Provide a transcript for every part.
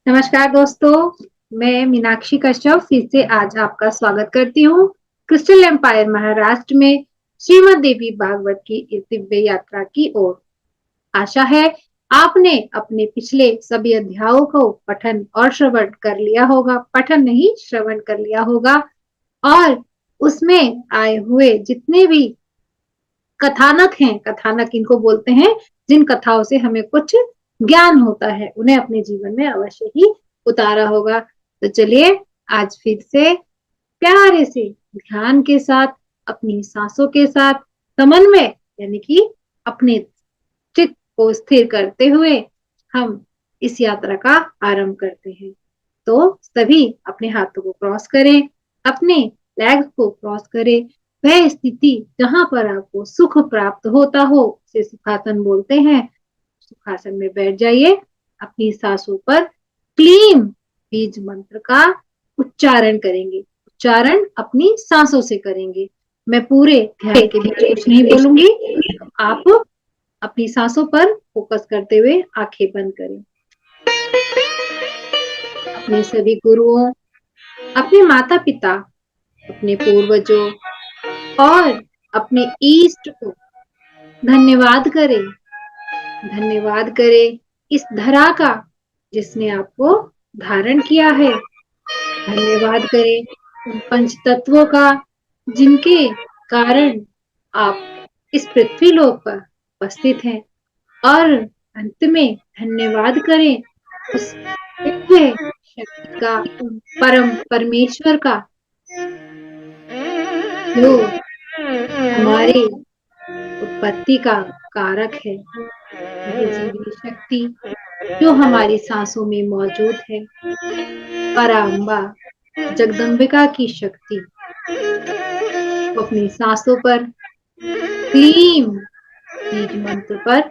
नमस्कार दोस्तों, मैं मीनाक्षी कश्यप फिर से आज आपका स्वागत करती हूँ क्रिस्टल एम्पायर महाराष्ट्र में श्रीमद देवी भागवत की इस दिव्य यात्रा की ओर। आशा है आपने अपने पिछले सभी अध्यायों को पठन और श्रवण कर लिया होगा, पठन नहीं श्रवण कर लिया होगा और उसमें आए हुए जितने भी कथानक हैं, कथानक इनको बोलते हैं, जिन कथाओं से हमें कुछ ज्ञान होता है, उन्हें अपने जीवन में अवश्य ही उतारा होगा। तो चलिए आज फिर से प्यारे से ध्यान के साथ, अपनी सांसों के साथ समन्वय यानी कि अपने चित्त को स्थिर करते हुए हम इस यात्रा का आरंभ करते हैं। तो सभी अपने हाथों को क्रॉस करें, अपने लेग्स को क्रॉस करें। वह स्थिति जहां पर आपको सुख प्राप्त होता हो उसे सुखासन बोलते हैं। सुखासन में बैठ जाइए। अपनी सांसों पर क्लीम बीज मंत्र का उच्चारण करेंगे। उच्चारण अपनी सांसों से करेंगे। मैं पूरे ध्यान के बीच कुछ नहीं बोलूंगी। आप अपनी सांसों पर फोकस करते हुए आंखें बंद करें। अपने सभी गुरुओं, अपने माता पिता, अपने पूर्वजों और अपने ईष्ट को धन्यवाद करें। धन्यवाद करें इस धरा का जिसने आपको धारण किया है। धन्यवाद करें उन पंच तत्वों का जिनके कारण आप इस पृथ्वी लोक पर उपस्थित हैं। और अंत में धन्यवाद करें उस दिव्य शक्ति का, उन परम परमेश्वर का जो हमारे उत्पत्ति का कारक है। वह जीवनी शक्ति जो हमारी सांसों में मौजूद है। पराम्बा जगदम्बिका की शक्ति वो अपनी सांसों पर क्लीम बीज मंत्र पर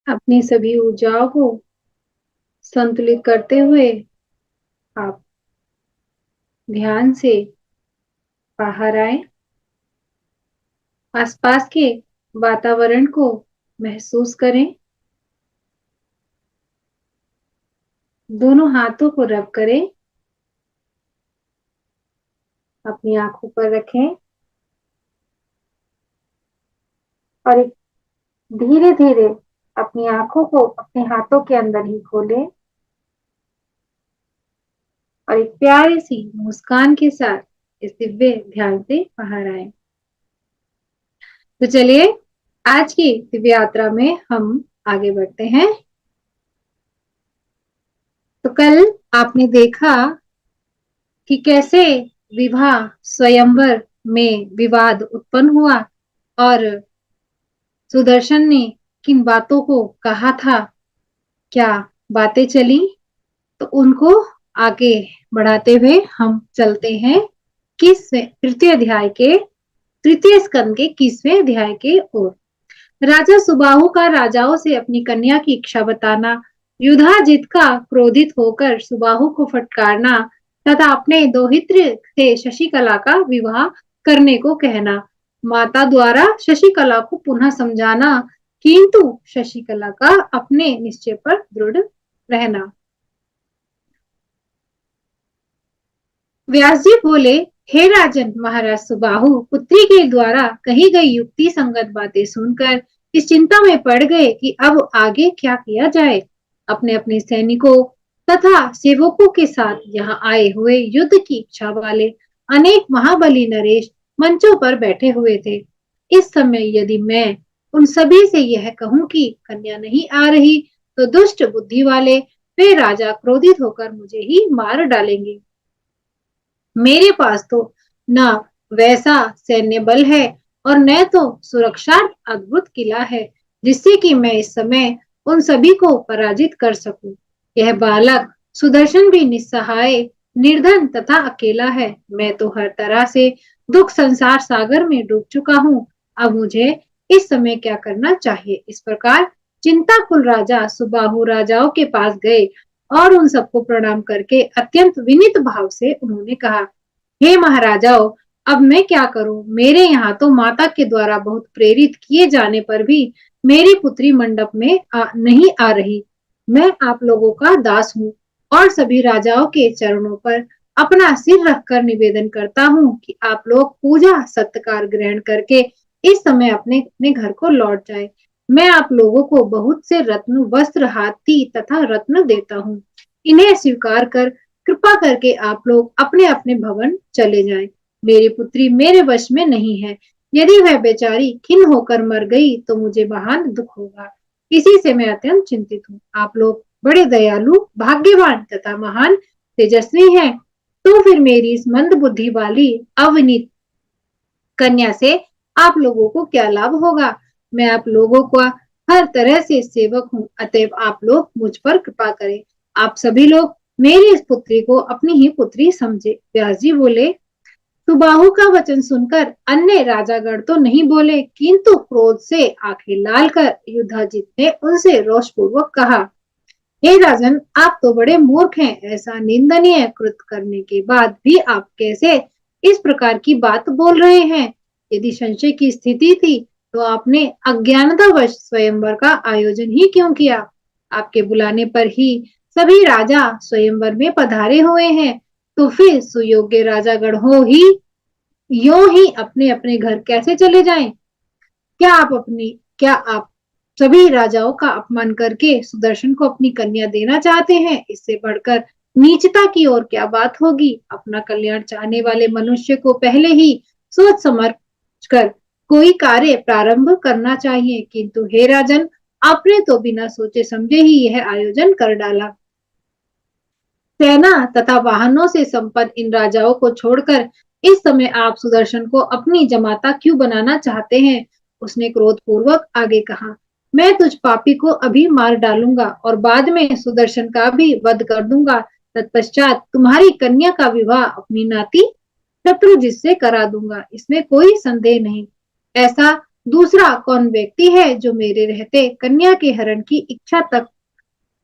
अपनी सभी ऊर्जाओं को संतुलित करते हुए आप ध्यान से बाहर आए। आसपास के वातावरण को महसूस करें। दोनों हाथों को रब करें। अपनी आंखों पर रखें और धीरे धीरे अपनी आंखों को अपने हाथों के अंदर ही खोलें और एक प्यारी सी मुस्कान के साथ इस दिव्य ध्यान से बाहर आए। तो चलिए आज की दिव्य यात्रा में हम आगे बढ़ते हैं। तो कल आपने देखा कि कैसे विवाह स्वयंवर में विवाद उत्पन्न हुआ और सुदर्शन ने किन बातों को कहा था, क्या बातें चली, तो उनको आगे बढ़ाते हुए हम चलते हैं तृतीय स्कंद के 21वें अध्याय के ओर। राजा सुबाहु का राजाओं से अपनी कन्या की इच्छा बताना, युधाजित का क्रोधित होकर सुबाहु को फटकारना तथा अपने दोहित्र से शशिकला का विवाह करने को कहना, माता द्वारा शशिकला को पुनः समझाना, किंतु शशिकला का अपने निश्चय पर दृढ़ रहना। व्यास जी बोले, हे राजन, महाराज सुबाहु पुत्री के द्वारा कही गई युक्ति संगत बातें सुनकर इस चिंता में पड़ गए कि अब आगे क्या किया जाए। अपने अपने सैनिकों तथा सेवकों के साथ यहाँ आए हुए युद्ध की इच्छा वाले अनेक महाबली नरेश मंचों पर बैठे हुए थे। इस समय यदि मैं उन सभी से यह कहूं कि कन्या नहीं आ रही, तो दुष्ट बुद्धि वाले वे राजा क्रोधित होकर मुझे ही मार डालेंगे। मेरे पास तो न वैसा सैन्य बल है और न तो सुरक्षा अद्भुत किला है जिससे कि मैं इस समय उन सभी को पराजित कर सकूं। यह बालक सुदर्शन भी निस्सहाय, निर्धन तथा अकेला है। मैं तो हर तरह से दुख संसार सागर में डूब चुका हूँ। अब मुझे इस समय क्या करना चाहिए? इस प्रकार चिंताकुल राजा सुबाहु राजाओं के पास गए और उन सबको प्रणाम करके अत्यंत विनीत भाव से उन्होंने कहा, हे महाराजाओं, अब मैं क्या करूं? मेरे यहाँ तो माता के द्वारा बहुत प्रेरित किए जाने पर भी मेरी पुत्री मंडप में नहीं आ रही। मैं आप लोगों का दास हूँ और सभी राजाओं के चरणों पर अपना सिर रखकर निवेदन करता हूँ कि आप लोग पूजा सत्कार ग्रहण करके इस समय अपने अपने घर को लौट जाए। मैं आप लोगों को बहुत से रत्न, वस्त्र, हाथी तथा रत्न देता हूँ। इन्हें स्वीकार कर कृपा करके आप लोग अपने अपने भवन चले जाएं। मेरी पुत्री मेरे वश में नहीं है। यदि वह बेचारी खिन्न होकर मर गई तो मुझे महान दुख होगा। इसी से मैं अत्यंत चिंतित हूँ। आप लोग बड़े दयालु, भाग्यवान तथा महान तेजस्वी हैं, तो फिर मेरी इस मंद बुद्धि वाली अविनीत कन्या से आप लोगों को क्या लाभ होगा? मैं आप लोगों का हर तरह से सेवक हूँ, अतएव आप लोग मुझ पर कृपा करें। आप सभी लोग मेरी इस पुत्री को अपनी ही पुत्री समझे। व्यास जी बोले, सुबाहु का वचन सुनकर अन्य राजागण तो नहीं बोले, किंतु क्रोध से आंखें लाल कर युधाजित ने उनसे रोषपूर्वक कहा, हे राजन, आप तो बड़े मूर्ख हैं। ऐसा निंदनीय कृत करने के बाद भी आप कैसे इस प्रकार की बात बोल रहे हैं? यदि संशय की स्थिति थी तो आपने अज्ञानतावश स्वयंवर का आयोजन ही क्यों किया? आपके बुलाने पर ही सभी राजा स्वयंवर में पधारे हुए हैं, तो फिर सुयोग्य राजागण हो ही यूं ही अपने अपने घर कैसे चले जाएं? क्या आप सभी राजाओं का अपमान करके सुदर्शन को अपनी कन्या देना चाहते हैं? इससे बढ़कर नीचता की ओर क्या बात होगी? अपना कल्याण चाहने वाले मनुष्य को पहले ही सोच समझ कर कोई कार्य प्रारंभ करना चाहिए, किंतु हे राजन, आपने तो बिना सोचे समझे ही यह आयोजन कर डाला। सेना तथा वाहनों से संपन्न इन राजाओं को छोड़कर इस समय आप सुदर्शन को अपनी जमाता क्यों बनाना चाहते हैं? उसने क्रोध पूर्वक आगे कहा, मैं तुझ पापी को अभी मार डालूंगा और बाद में सुदर्शन का भी वध कर दूंगा। तत्पश्चात तुम्हारी कन्या का विवाह अपनी नाती शत्रुजित से करा दूंगा, इसमें कोई संदेह नहीं। ऐसा दूसरा कौन व्यक्ति है जो मेरे रहते कन्या के हरण की इच्छा तक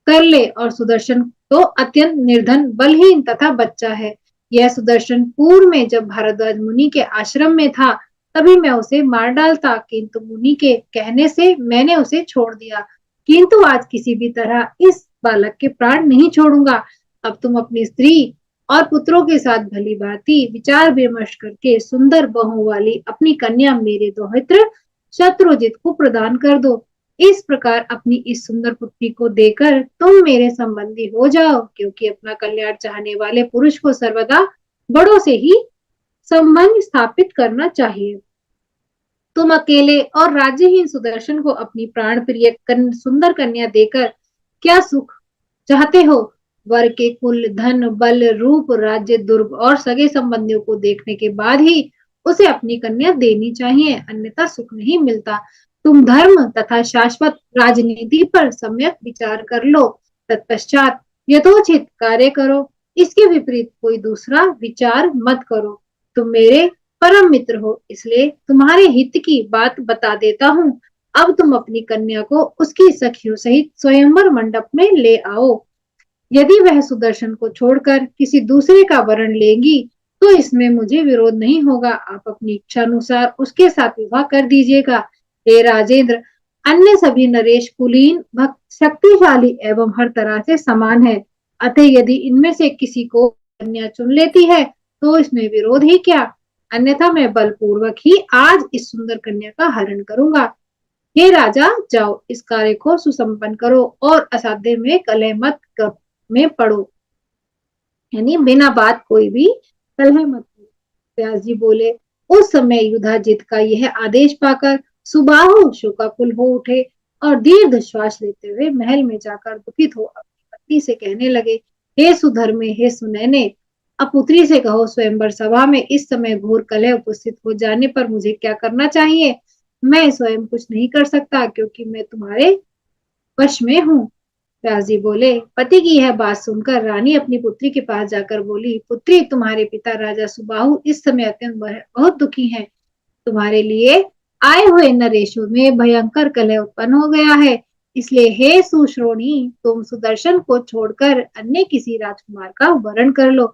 कर ले, और सुदर्शन तो अत्यंत निर्धन, बलहीन तथा बच्चा है। यह सुदर्शन पूर्व में जब भारद्वाज मुनि के आश्रम में था, तभी मैं उसे मार डालता, किंतु मुनि के कहने से मैंने उसे छोड़ दिया। किंतु आज किसी भी तरह इस बालक के प्राण नहीं छोड़ूंगा। अब तुम अपनी स्त्री और पुत्रों के साथ भली भांति विचार विमर्श करके सुंदर बहू वाली अपनी कन्या मेरे दोहित्र शत्रुजित को प्रदान कर दो। इस प्रकार अपनी इस सुंदर पुत्री को देकर तुम मेरे संबंधी हो जाओ, क्योंकि अपना कल्याण चाहने वाले पुरुष को सर्वदा बड़ों से ही संबंध स्थापित करना चाहिए। तुम अकेले और राज्यहीन सुदर्शन को अपनी प्राण प्रिय सुंदर कन्या देकर क्या सुख चाहते हो? वर के कुल, धन, बल, रूप, राज्य, दुर्ग और सगे संबंधियों को देखने के बाद ही उसे अपनी कन्या देनी चाहिए, अन्यथा सुख नहीं मिलता। तुम धर्म तथा शाश्वत राजनीति पर सम्यक विचार कर लो, तत्पश्चात यथोचित कार्य करो। इसके विपरीत कोई दूसरा विचार मत करो। तुम मेरे परम मित्र हो, इसलिए तुम्हारे हित की बात बता देता हूँ। अब तुम अपनी कन्या को उसकी सखियों सहित स्वयंवर मंडप में ले आओ। यदि वह सुदर्शन को छोड़कर किसी दूसरे का वरण लेगी, तो इसमें मुझे विरोध नहीं होगा। आप अपनी इच्छा अनुसार उसके साथ विवाह कर दीजिएगा। हे राजेंद्र, अन्य सभी नरेश कुलीन, भक्त, शक्तिशाली एवं हर तरह से समान है। अतः यदि इनमें से किसी को कन्या चुन लेती है, तो इसमें विरोध ही क्या? अन्यथा मैं बलपूर्वक ही आज इस सुंदर कन्या का हरण करूंगा। हे राजा, जाओ इस कार्य को सुसंपन्न करो और असाध्य में कलह मत में पड़ो, यानी बिना बात कोई भी कलह मत करो। व्यास जी बोले, उस समय युधाजित का यह आदेश पाकर सुबाहु शोकाकुल हो उठे और दीर्घ श्वास लेते हुए महल में जाकर दुखित हो अपनी पत्नी से कहने लगे, हे सुधर्मे, हे सुनैने, अब पुत्री से कहो, स्वयंवर सभा में इस समय घोर कलह उपस्थित हो जाने पर मुझे क्या करना चाहिए? मैं स्वयं कुछ नहीं कर सकता, क्योंकि मैं तुम्हारे वश में हूँ। व्यास जी बोले, पति की यह बात सुनकर रानी अपनी पुत्री के पास जाकर बोली, पुत्री, तुम्हारे पिता राजा सुबाहु इस समय अत्यंत बहुत दुखी हैं। तुम्हारे लिए आए हुए नरेशों में भयंकर कलह उत्पन्न हो गया है। इसलिए हे सुश्रोणी, तुम सुदर्शन को छोड़कर अन्य किसी राजकुमार का वरण कर लो।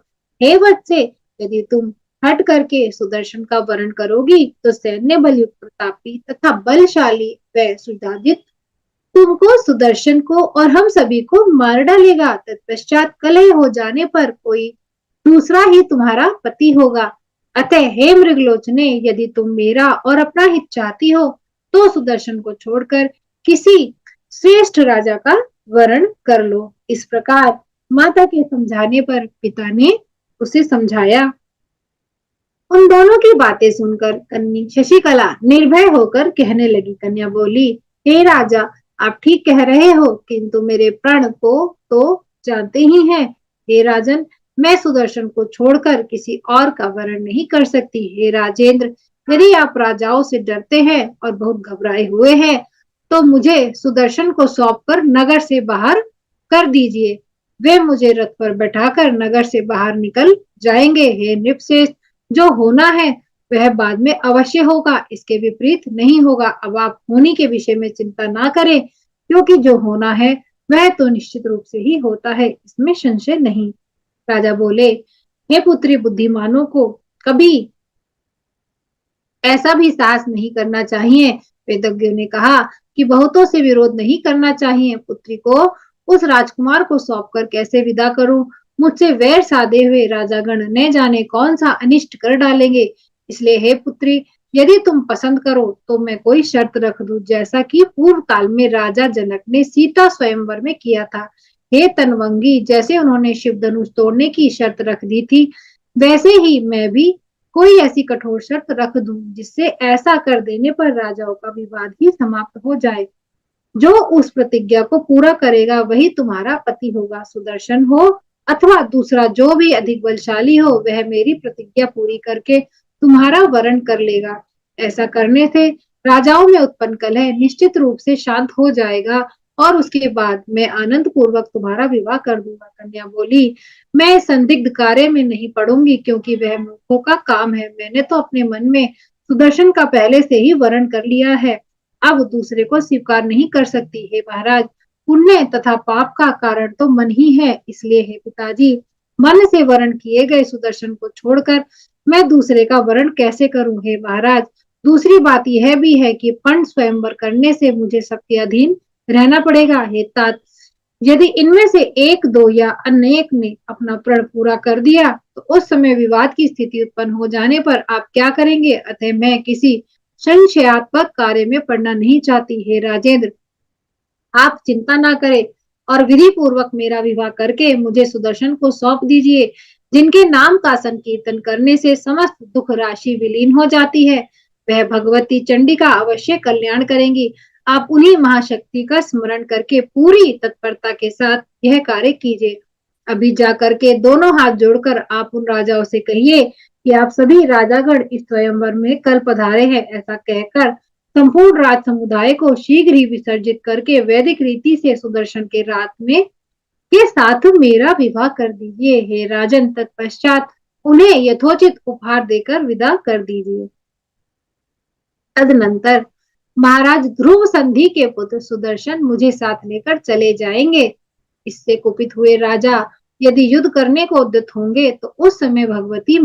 हे वत्से, यदि तुम हट करके सुदर्शन का वरण करोगी, तो सैन्य बलयुक्त, प्रतापी तथा बलशाली व सुजाजित तुमको, सुदर्शन को और हम सभी को मार डालेगा। तत्पश्चात कलह हो जाने पर कोई दूसरा ही तुम्हारा पति होगा। अतः हे मृगलोचने, यदि तुम मेरा और अपना हित चाहती हो, तो सुदर्शन को छोड़कर किसी श्रेष्ठ राजा का वरण कर लो। इस प्रकार माता के समझाने पर पिता ने उसे समझाया। उन दोनों की बातें सुनकर कन्नी शशिकला निर्भय होकर कहने लगी। कन्या बोली, हे राजा, आप ठीक कह रहे हो, किंतु मेरे प्रण को तो जानते ही हैं। हे राजन, मैं सुदर्शन को छोड़कर किसी और का वरण नहीं कर सकती। हे राजेंद्र, यदि आप राजाओं से डरते हैं और बहुत घबराए हुए हैं, तो मुझे सुदर्शन को सौंपकर नगर से बाहर कर दीजिए। वे मुझे रथ पर बैठाकर नगर से बाहर निकल जाएंगे। हे नृपश्रेष्ठ, जो होना है वह बाद में अवश्य होगा, इसके विपरीत नहीं होगा। अब आप होनी के विषय में चिंता ना करें, क्योंकि जो होना है वह तो निश्चित रूप से ही होता है, इसमें संशय नहीं। राजा बोले, हे पुत्री, बुद्धिमानों को कभी ऐसा भी साहस नहीं करना चाहिए। वेदज्ञों ने कहा कि बहुतों से विरोध नहीं करना चाहिए। पुत्री को उस राजकुमार को सौंपकर कैसे विदा करूं? मुझसे वैर साधे हुए राजागण न जाने कौन सा अनिष्ट कर डालेंगे। इसलिए हे पुत्री, यदि तुम पसंद करो तो मैं कोई शर्त रख दूं, जैसा कि पूर्व काल में राजा जनक ने सीता स्वयंवर में किया था। हे तनवंगी, जैसे उन्होंने शिव धनुष तोड़ने की शर्त रख दी थी, वैसे ही मैं भी कोई ऐसी कठोर शर्त रख दूं, जिससे ऐसा कर देने पर राजाओं का विवाद ही समाप्त हो जाए। जो उस प्रतिज्ञा को पूरा करेगा वही तुम्हारा पति होगा। सुदर्शन हो अथवा दूसरा जो भी अधिक बलशाली हो, वह मेरी प्रतिज्ञा पूरी करके तुम्हारा वरण कर लेगा। ऐसा करने से राजाओं में उत्पन्न कलह निश्चित रूप से शांत हो जाएगा और उसके बाद मैं आनंद पूर्वक तुम्हारा विवाह कर दूंगा। कन्या बोली, मैं संदिग्ध कार्य में नहीं पड़ूंगी, क्योंकि वह मूर्खों का काम है। मैंने तो अपने मन में सुदर्शन का पहले से ही वरण कर लिया है, अब दूसरे को स्वीकार नहीं कर सकती। हे महाराज, पुण्य तथा पाप का कारण तो मन ही है, इसलिए हे पिताजी, मन से वरण किए गए सुदर्शन को छोड़कर मैं दूसरे का वरण कैसे करूं? हे महाराज, दूसरी बात यह भी है कि पंच स्वयंवर करने से मुझे सबके अधीन रहना पड़ेगा। हे तात, यदि इनमें से एक, दो या अनेक ने अपना प्रण पूरा कर दिया तो उस समय विवाद की स्थिति उत्पन्न हो जाने पर आप क्या करेंगे? अतः मैं किसी संशयात्मक कार्य में पड़ना नहीं चाहती। हे राजेंद्र, आप चिंता ना करें और विधि पूर्वक मेरा विवाह करके मुझे सुदर्शन को सौंप दीजिए, जिनके नाम का संकीर्तन करने से समस्त दुख राशि विलीन हो जाती है। वह भगवती चंडिका अवश्य कल्याण करेंगी। आप उन्हीं महाशक्ति का स्मरण करके पूरी तत्परता के साथ यह कार्य कीजिए। अभी जा करके दोनों हाथ जोड़कर आप उन राजाओं से कहिए कि आप सभी राजागण इस स्वयंवर में कल पधारे हैं। ऐसा कहकर संपूर्ण राज समुदाय को शीघ्र ही विसर्जित करके वैदिक रीति से सुदर्शन के रात में के साथ मेरा विवाह कर दीजिए। हे राजन, तत्पश्चात उन्हें यथोचित उपहार देकर विदा कर दीजिए। तदनंतर महाराज ध्रुव संधि के पुत्र सुदर्शन मुझे साथ लेकर चले जाएंगे। इससे कुपित हुए राजा यदि युद्ध करने को उद्यत होंगे तो उस समय भगवती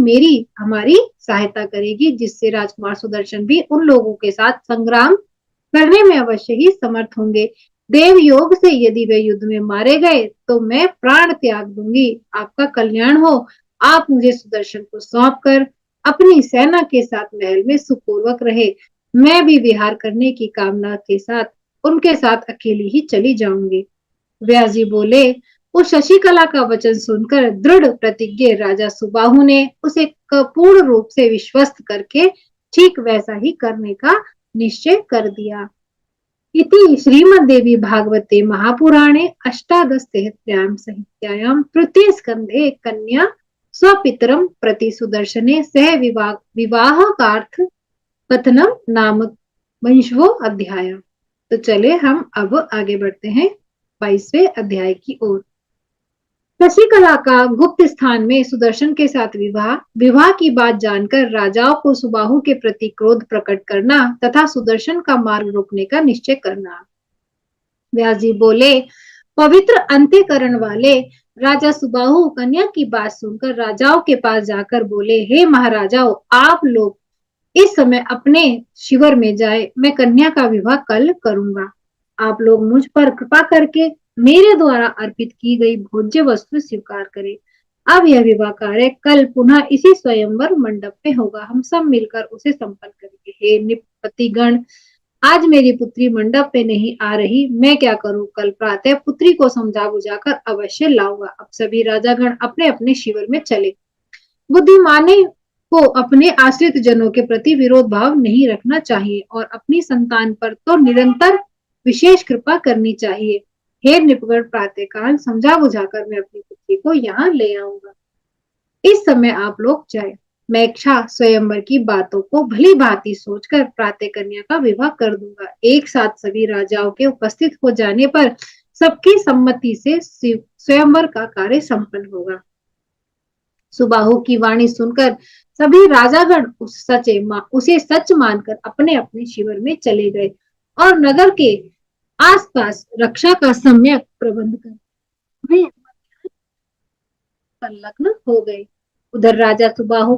हमारी सहायता करेगी, जिससे राजकुमार सुदर्शन भी उन लोगों के साथ संग्राम करने में अवश्य ही समर्थ होंगे। देव योग से यदि वे युद्ध में मारे गए तो मैं प्राण त्याग दूंगी। आपका कल्याण हो। आप मुझे सुदर्शन को सौंप कर अपनी सेना के साथ महल में सुखपूर्वक रहे। मैं भी विहार करने की कामना के साथ उनके साथ अकेली ही चली जाऊंगी। व्यास जी बोले, उस शशिकला का वचन सुनकर दृढ़ प्रतिज्ञ राजा सुबाहु ने उसे पूर्ण रूप से विश्वस्त करके ठीक वैसा ही करने का निश्चय कर दिया। इति श्रीमद्देवी भागवते महापुराणे अष्टादशसहस्रायां संहितायां तृतीय स्कंधे कन्या स्वपितरम प्रति सुदर्शने सह विवाहकार्थ कथनम नामक 22वां अध्याय। तो चले हम अब आगे बढ़ते हैं 22वें अध्याय की ओर। शशिकला का गुप्त स्थान में सुदर्शन के साथ विवाह की बात जानकर राजाओं को सुबाहु के प्रति क्रोध प्रकट करना तथा सुदर्शन का मार्ग रोकने का निश्चय करना। व्यास जी बोले, पवित्र अंत्यकरण वाले राजा सुबाहु कन्या की बात सुनकर राजाओं के पास जाकर बोले, हे महाराजाओं, आप लोग इस समय अपने शिविर में जाए, मैं कन्या का विवाह कल करूंगा। आप लोग मुझ पर कृपा करके मेरे द्वारा अर्पित की गई भोज्य वस्तु स्वीकार करें। अब यह विवाह कार्य कल पुनः इसी स्वयंवर मंडप में होगा, हम सब मिलकर उसे संपन्न करेंगे। हे निपतिगण, आज मेरी पुत्री मंडप पे नहीं आ रही, मैं क्या करूं? कल प्रातः पुत्री को समझा बुझाकर अवश्य लाऊंगा। अब सभी राजागण अपने अपने शिविर में चले। बुद्धिमाने को अपने आश्रित जनों के प्रति विरोध भाव नहीं रखना चाहिए और अपनी संतान पर तो निरंतर विशेष कृपा करनी चाहिए। हे नृपगण, प्रातःकाल समझा बुझाकर मैं अपनी पुत्री को यहाँ ले आऊंगा। इस समय आप लोग जाए। मैं इच्छा स्वयंवर की बातों को भली भांति सोचकर प्रातः कन्या का विवाह कर दूंगा। एक साथ सभी राजाओं के उपस्थित हो जाने पर सबकी सम्मति से स्वयंवर का कार्य संपन्न होगा। सुबाहु की वाणी सुनकर सभी राजागण उसे सच मानकर अपने अपने शिविर में चले गए और नगर के आसपास रक्षा का सम्यक प्रबंध कर वे संलग्न हो गए। उधर राजा सुबाहु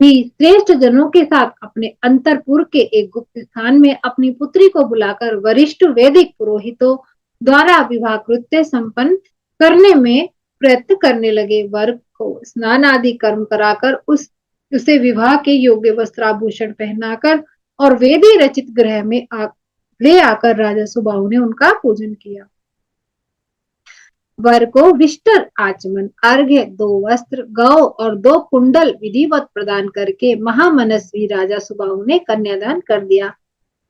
भी श्रेष्ठ जनों के साथ अपने अंतरपुर के एक गुप्त स्थान में अपनी पुत्री को बुलाकर वरिष्ठ वैदिक पुरोहितों द्वारा विवाह कृत्य संपन्न करने में प्रयत्न करने लगे। वर को स्नान आदि कर्म कराकर उसे विवाह के योग्य वस्त्राभूषण पहनाकर और वेदी रचित गृह में ले आकर राजा सुबाहु ने उनका पूजन किया। वर को विष्टर आचमन, अर्घ्य, 2 वस्त्र, गौ और 2 कुंडल विधिवत प्रदान करके महामनस्वी राजा सुबाहु ने कन्यादान कर दिया।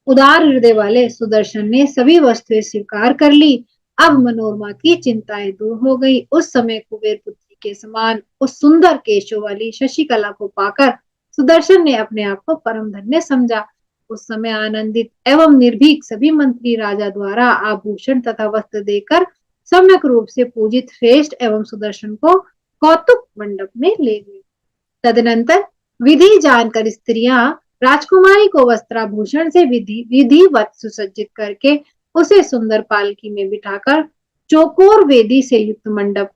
उदार हृदय वाले सुदर्शन ने सभी वस्तुएं स्वीकार कर ली। अब मनोरमा की चिंताएं दूर हो गई। उस समय कुबेर पुत्री के समान उस सुंदर केशों वाली शशिकला को पाकर सुदर्शन ने अपने आप को परम धन्य समझा। उस समय आनंदित एवं निर्भीक सभी मंत्री राजा द्वारा आभूषण तथा वस्त्र देकर सम्यक रूप से पूजित श्रेष्ठ एवं सुदर्शन को कौतुक मंडप में ले गए। तदनंतर विधि जानकर स्त्रियां राजकुमारी को वस्त्राभूषण से विधिवत सुसज्जित करके उसे सुंदर पालकी में बिठाकर चौकोर वेदी से युक्त मंडप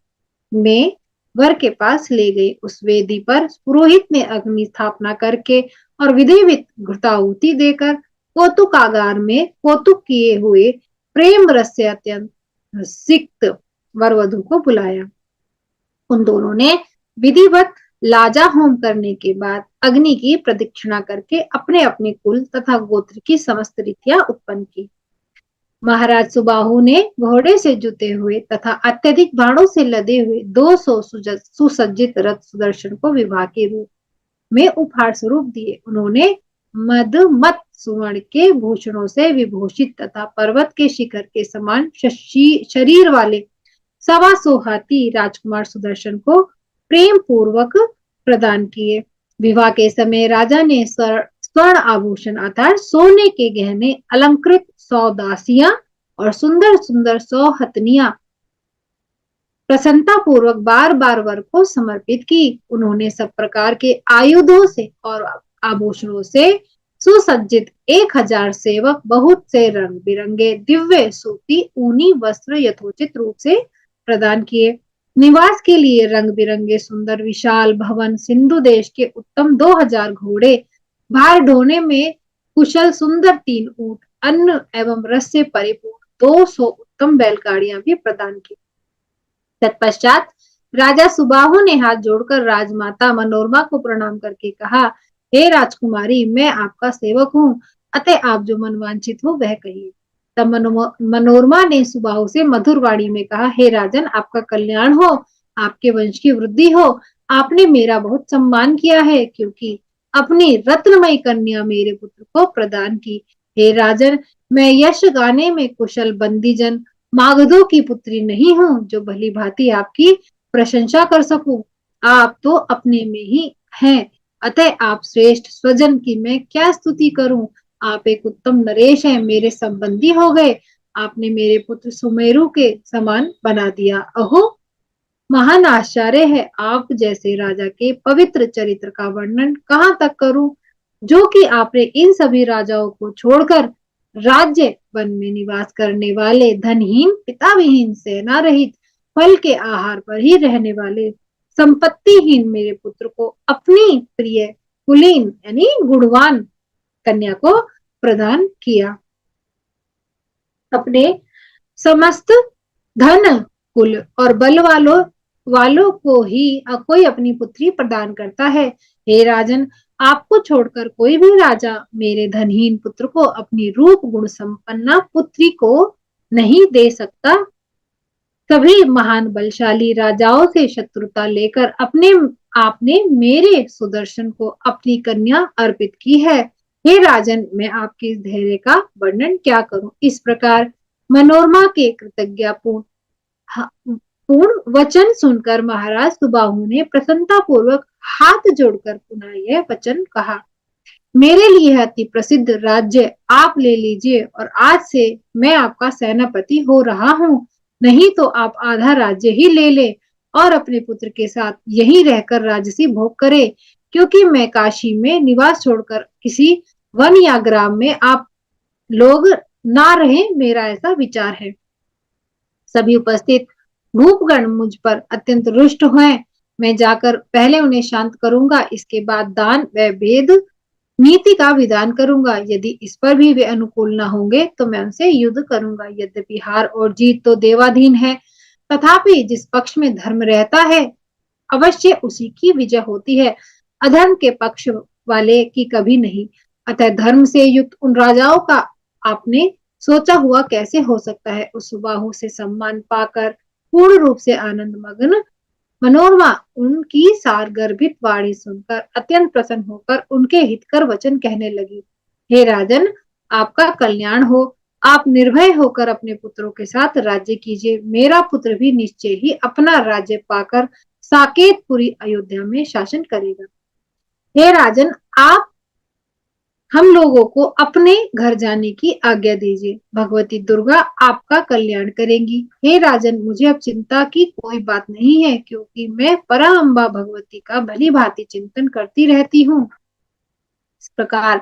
में वर के पास ले गए। उस वेदी पर पुरोहित ने अग्नि स्थापना करके और विधिवत घृताहुति देकर कौतुकागार में कौतुक किए हुए प्रेम रस से अत्यंत सिक्त वर वधु को बुलाया। उन दोनों ने विधिवत लाजा होम करने के बाद अग्नि की प्रदक्षिणा करके अपने अपने कुल तथा गोत्र की समस्त रीतियां उत्पन्न की। महाराज सुबाहु ने घोड़े से जुते हुए तथा अत्यधिक बाणों से लदे हुए 200 सुसज्जित रथ सुदर्शन को विवाह के रूप में उपहार स्वरूप दिए। उन्होंने मदमत सुवर्ण के भूषणों से विभूषित तथा पर्वत के शिखर के समान शरीर वाले 125 हाथी राजकुमार सुदर्शन को प्रेम पूर्वक प्रदान किए। विवाह के समय राजा ने स्वर्ण आभूषण अर्थात सोने के गहने, अलंकृत 100 दासियां और सुंदर सुंदर 100 हथनियां प्रसन्नता पूर्वक बार बार वर को समर्पित की। उन्होंने सब प्रकार के आयुधों से और आभूषणों से सुसज्जित 1000 सेवक, बहुत से रंग बिरंगे दिव्य सूती ऊनी वस्त्र यथोचित रूप से प्रदान किए। निवास के लिए रंग बिरंगे सुंदर विशाल भवन, सिंधु देश के उत्तम 2000 घोड़े, भार ढोने में कुशल सुंदर 3 ऊंट, अन्न एवं रस से परिपूर्ण 200 उत्तम बैलगाड़ियां भी प्रदान की। तत्पश्चात राजा सुबाहु ने हाथ जोड़कर राजमाता मनोरमा को प्रणाम करके कहा, हे राजकुमारी, मैं आपका सेवक हूँ, अतः आप जो मनवांछित हो वह कहिए। तब मनोरमा ने सुबाहु से मधुर वाणी में कहा, हे राजन, आपका कल्याण हो, आपके वंश की वृद्धि हो। आपने मेरा बहुत सम्मान किया है, क्योंकि अपनी रत्नमयी कन्या मेरे पुत्र को प्रदान की। हे राजन, मैं यश गाने में कुशल बंदीजन मागधों की पुत्री नहीं हूँ, जो भली भांति आपकी प्रशंसा कर सकूं। आप तो अपने में ही हैं, अतः आप श्रेष्ठ स्वजन की मैं क्या स्तुति करूं। आप एक उत्तम नरेश हैं, मेरे संबंधी हो गए। आपने मेरे पुत्र सुमेरु के समान बना दिया। अहो, महान आश्चर्य है। आप जैसे राजा के पवित्र चरित्र का वर्णन कहाँ तक करूं, जो कि आपने इन सभी राजाओं को छोड़कर राज्य वन में निवास करने वाले, धनहीन, पिता विहीन, सेना रहित, फल के आहार पर ही रहने वाले, संपत्तिहीन मेरे पुत्र को अपनी प्रिय कुलीन यानी गुणवान कन्या को प्रदान किया। अपने समस्त धन, कुल और बल वालों को ही कोई अपनी पुत्री प्रदान करता है। हे राजन, आपको छोड़कर कोई भी राजा मेरे धनहीन पुत्र को अपनी रूप गुण संपन्ना पुत्री को नहीं दे सकता। सभी महान बलशाली राजाओं से शत्रुता लेकर आपने मेरे सुदर्शन को अपनी कन्या अर्पित की है। हे राजन, मैं आपके इस धैर्य का वर्णन क्या करूं। इस प्रकार मनोरमा के पूर्ण वचन सुनकर महाराज सुबाहु ने प्रसन्नता पूर्वक हाथ जोड़कर पुनः यह वचन कहा, मेरे लिए अति प्रसिद्ध राज्य आप ले लीजिए और आज से मैं आपका सेनापति हो रहा हूँ। नहीं तो आप आधा राज्य ही ले ले और अपने पुत्र के साथ यहीं रहकर राजसी भोग करे, क्योंकि मैं काशी में निवास छोड़कर किसी वन या ग्राम में आप लोग ना रहे, मेरा ऐसा विचार है। सभी उपस्थित भूपगण मुझ पर अत्यंत रुष्ट हुए। मैं जाकर पहले उन्हें शांत करूंगा, इसके बाद दान व वेद नीति का विधान करूंगा। यदि इस पर भी वे अनुकूल न होंगे तो मैं उनसे युद्ध करूंगा। यद्यपि हार और जीत तो देवाधीन है, तथापि जिस पक्ष में धर्म रहता है अवश्य उसी की विजय होती है, अधर्म के पक्ष वाले की कभी नहीं। अतः धर्म से युक्त उन राजाओं का आपने सोचा हुआ कैसे हो सकता है। उस सुबाहु से सम्मान पाकर पूर्ण रूप से आनंद मग्न मनोरमा उनकी सार गर्भित वाणी सुनकर अत्यंत प्रसन्न होकर उनके हितकर वचन कहने लगी, हे राजन, आपका कल्याण हो। आप निर्भय होकर अपने पुत्रों के साथ राज्य कीजिए। मेरा पुत्र भी निश्चय ही अपना राज्य पाकर साकेतपुरी अयोध्या में शासन करेगा। हे राजन, आप हम लोगों को अपने घर जाने की आज्ञा दीजिए। भगवती दुर्गा आपका कल्याण करेंगी। हे राजन, मुझे अब चिंता की कोई बात नहीं है, क्योंकि मैं पराअंबा भगवती का भली भांति चिंतन करती रहती हूँ। इस प्रकार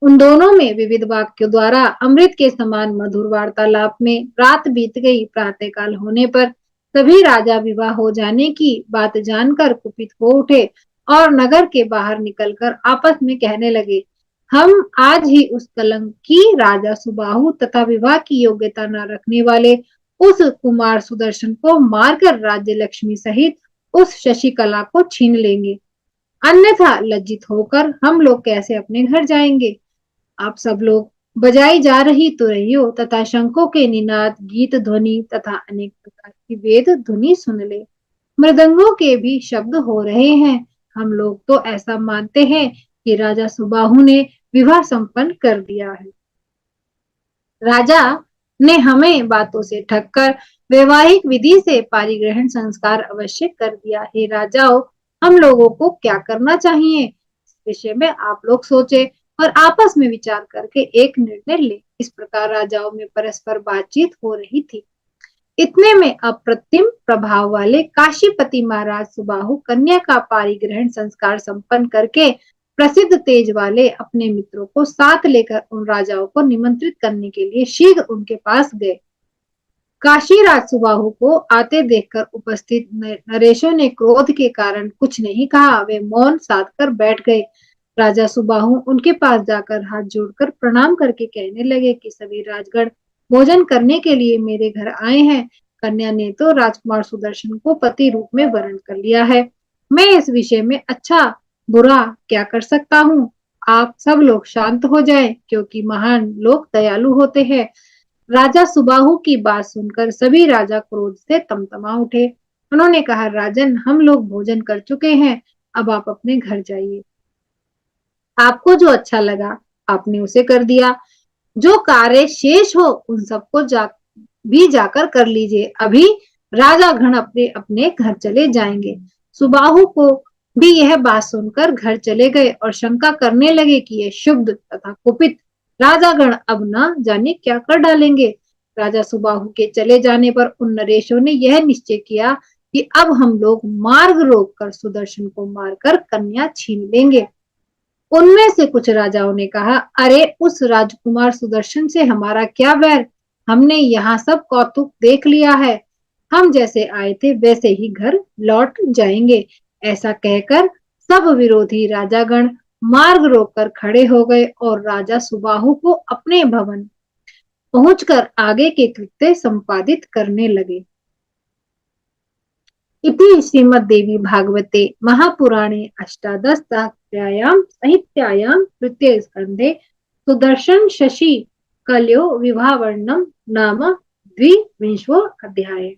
उन दोनों में विविध वाक्यों द्वारा अमृत के समान मधुर वार्तालाप में रात बीत गई। प्रातःकाल होने पर सभी राजा विवाह हो जाने की बात जानकर कुपित हो उठे और नगर के बाहर निकलकर आपस में कहने लगे, हम आज ही उस कलंकी राजा सुबाहु तथा विवाह की योग्यता न रखने वाले उस कुमार सुदर्शन को मारकर राज्य लक्ष्मी सहित उस शशिकला को छीन लेंगे, अन्यथा लज्जित होकर हम लोग कैसे अपने घर जाएंगे। आप सब लोग बजाई जा रही तुरहियों तथा शंखों के निनाद, गीत ध्वनि तथा अनेक प्रकार की वेद ध्वनि सुन ले। मृदंगों के भी शब्द हो रहे हैं। हम लोग तो ऐसा मानते हैं कि राजा सुबाहु ने विवाह संपन्न कर दिया है। राजा ने हमें बातों से ठग कर वैवाहिक विधि से पारिग्रहण संस्कार अवश्य कर दिया है। राजाओं, हम लोगों को क्या करना चाहिए, इस विषय में आप लोग सोचे और आपस में विचार करके एक निर्णय ले। इस प्रकार राजाओं में परस्पर बातचीत हो रही थी। इतने में अप्रतिम प्रभाव वाले काशीपति महाराज सुबाहु कन्या का पारिग्रहण संस्कार संपन्न करके प्रसिद्ध तेज वाले अपने मित्रों को साथ लेकर उन राजाओं को निमंत्रित करने के लिए शीघ्र उनके पास गए। काशीराज सुबाहु को आते देखकर उपस्थित नरेशों ने क्रोध के कारण कुछ नहीं कहा। वे मौन साध कर बैठ गए। राजा सुबाहु उनके पास जाकर हाथ जोड़कर प्रणाम करके कहने लगे कि सभी राजगण भोजन करने के लिए मेरे घर आए हैं। कन्या ने तो राजकुमार सुदर्शन को पति रूप में वरण कर लिया है। मैं इस विषय में अच्छा बुरा क्या कर सकता हूँ। आप सब लोग शांत हो जाएं, क्योंकि महान लोग दयालु होते हैं। राजा सुबाहु की बात सुनकर सभी राजा क्रोध से तमतमा उठे। उन्होंने कहा, राजन, हम लोग भोजन कर चुके हैं, अब आप अपने घर जाइए। आपको जो अच्छा लगा आपने उसे कर दिया। जो कार्य शेष हो उन सबको भी जाकर कर लीजिए। अभी राजा गण अपने अपने घर चले जाएंगे। सुबाहु को भी यह बात सुनकर घर चले गए और शंका करने लगे कि यह शुद्ध तथा कुपित राजागण अब न जाने क्या कर डालेंगे। राजा सुबाहु के चले जाने पर उन नरेशों ने यह निश्चय किया कि अब हम लोग मार्ग रोक कर सुदर्शन को मारकर कन्या छीन लेंगे। उनमें से कुछ राजाओं ने कहा, अरे उस राजकुमार सुदर्शन से हमारा क्या बैर, हमने यहाँ सब कौतुक देख लिया है, हम जैसे आए थे वैसे ही घर लौट जाएंगे। ऐसा कहकर सब विरोधी राजागण मार्ग रोककर खड़े हो गए और राजा सुबाहु को अपने भवन पहुंचकर आगे के कृत्य संपादित करने लगे। इति श्रीमद्देवी भागवते महापुराणे अष्टादशसहस्रायां संहितायां तृतीय स्कंधे सुदर्शन शशि कल्यो विवाहवर्णनम नाम द्विविंशो अध्याय।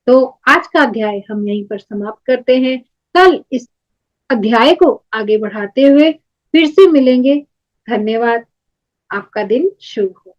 तो आज का अध्याय हम यहीं पर समाप्त करते हैं। कल इस अध्याय को आगे बढ़ाते हुए फिर से मिलेंगे। धन्यवाद। आपका दिन शुभ हो।